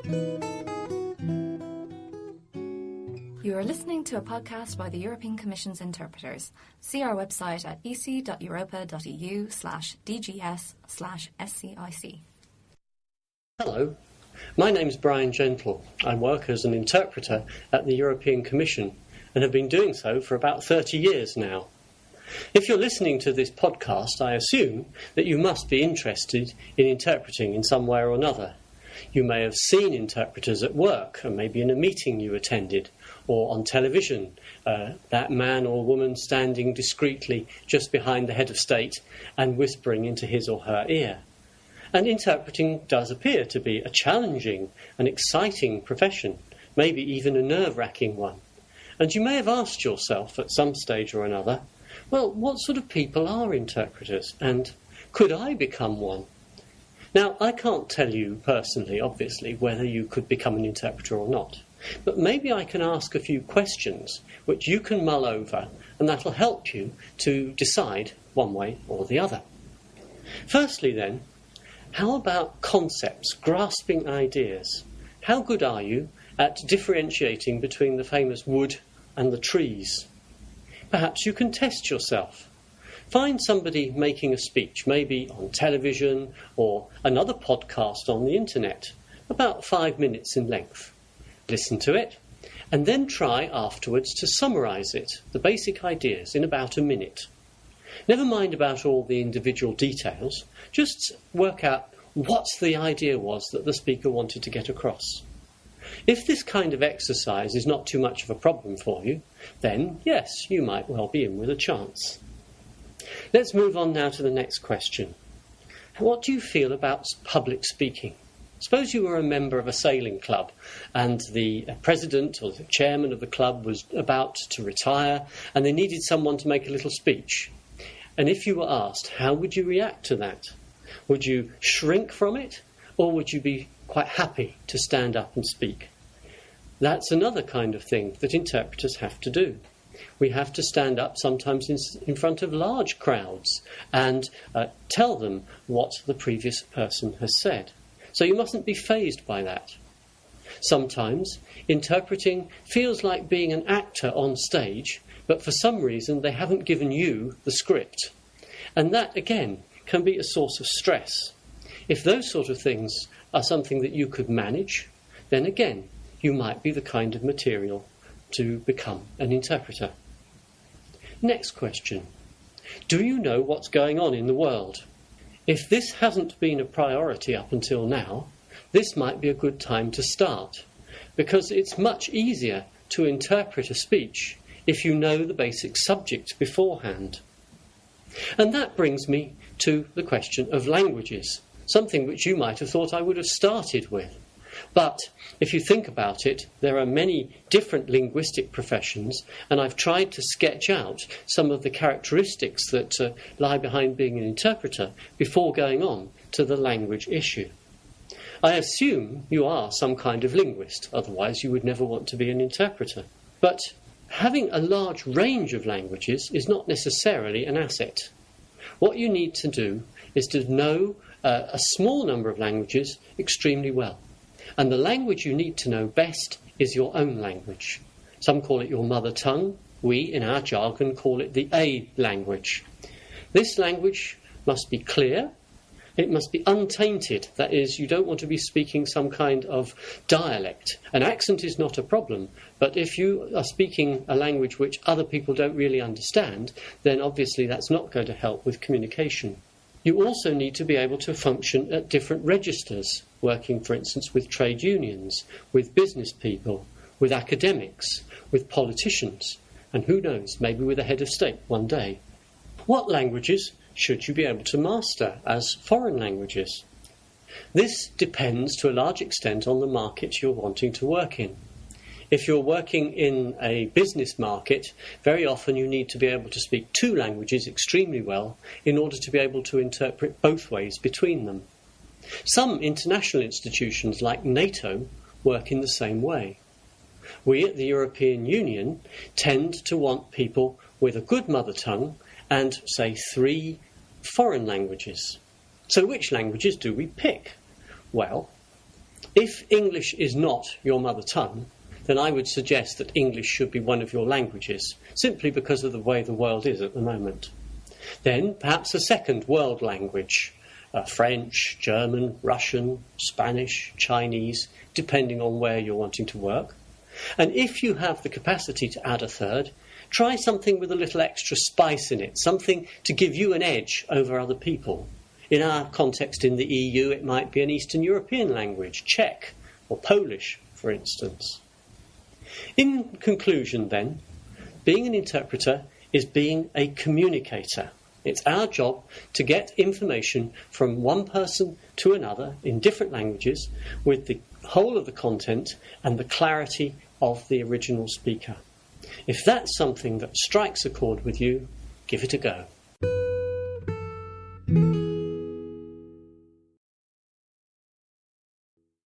You are listening to a podcast by the European Commission's interpreters. See our website at ec.europa.eu/dgs/scic. Hello, my name's Brian Gentle. I work as an interpreter at the European Commission and have been doing so for about 30 years now. If you're listening to this podcast, I assume that you must be interested in interpreting in some way or another. You may have seen interpreters at work, and maybe in a meeting you attended, or on television, that man or woman standing discreetly just behind the head of state and whispering into his or her ear. And interpreting does appear to be a challenging and exciting profession, maybe even a nerve-wracking one. And you may have asked yourself at some stage or another, well, what sort of people are interpreters, and could I become one? Now, I can't tell you personally, obviously, whether you could become an interpreter or not, but maybe I can ask a few questions which you can mull over, and that'll help you to decide one way or the other. Firstly then, how about concepts, grasping ideas? How good are you at differentiating between the famous wood and the trees? Perhaps you can test yourself. Find somebody making a speech, maybe on television or another podcast on the internet, about 5 minutes in length. Listen to it, and then try afterwards to summarise it, the basic ideas, in about a minute. Never mind about all the individual details, just work out what the idea was that the speaker wanted to get across. If this kind of exercise is not too much of a problem for you, then yes, you might well be in with a chance. Let's move on now to the next question. What do you feel about public speaking? Suppose you were a member of a sailing club and the president or the chairman of the club was about to retire and they needed someone to make a little speech. And if you were asked, how would you react to that? Would you shrink from it, or would you be quite happy to stand up and speak? That's another kind of thing that interpreters have to do. We have to stand up sometimes in front of large crowds and tell them what the previous person has said. So you mustn't be fazed by that. Sometimes interpreting feels like being an actor on stage, but for some reason they haven't given you the script. And that, again, can be a source of stress. If those sort of things are something that you could manage, then again, you might be the kind of material to become an interpreter. Next question. Do you know what's going on in the world? If this hasn't been a priority up until now, this might be a good time to start, because it's much easier to interpret a speech if you know the basic subject beforehand. And that brings me to the question of languages, something which you might have thought I would have started with. But if you think about it, there are many different linguistic professions, and I've tried to sketch out some of the characteristics that lie behind being an interpreter before going on to the language issue. I assume you are some kind of linguist, otherwise you would never want to be an interpreter. But having a large range of languages is not necessarily an asset. What you need to do is to know a small number of languages extremely well. And the language you need to know best is your own language. Some call it your mother tongue. We, in our jargon, call it the A language. This language must be clear. It must be untainted. That is, you don't want to be speaking some kind of dialect. An accent is not a problem, but if you are speaking a language which other people don't really understand, then obviously that's not going to help with communication. You also need to be able to function at different registers, working, for instance, with trade unions, with business people, with academics, with politicians, and who knows, maybe with a head of state one day. What languages should you be able to master as foreign languages? This depends to a large extent on the market you're wanting to work in. If you're working in a business market, very often you need to be able to speak two languages extremely well in order to be able to interpret both ways between them. Some international institutions like NATO work in the same way. We at the European Union tend to want people with a good mother tongue and, say, 3 foreign languages. So which languages do we pick? Well, If English is not your mother tongue, then I would suggest that English should be one of your languages, simply because of the way the world is at the moment. Then perhaps a second world language, French, German, Russian, Spanish, Chinese, depending on where you're wanting to work. And if you have the capacity to add a third, try something with a little extra spice in it, something to give you an edge over other people. In our context in the EU, it might be an Eastern European language, Czech or Polish, for instance. In conclusion, then, being an interpreter is being a communicator. It's our job to get information from one person to another in different languages with the whole of the content and the clarity of the original speaker. If that's something that strikes a chord with you, give it a go.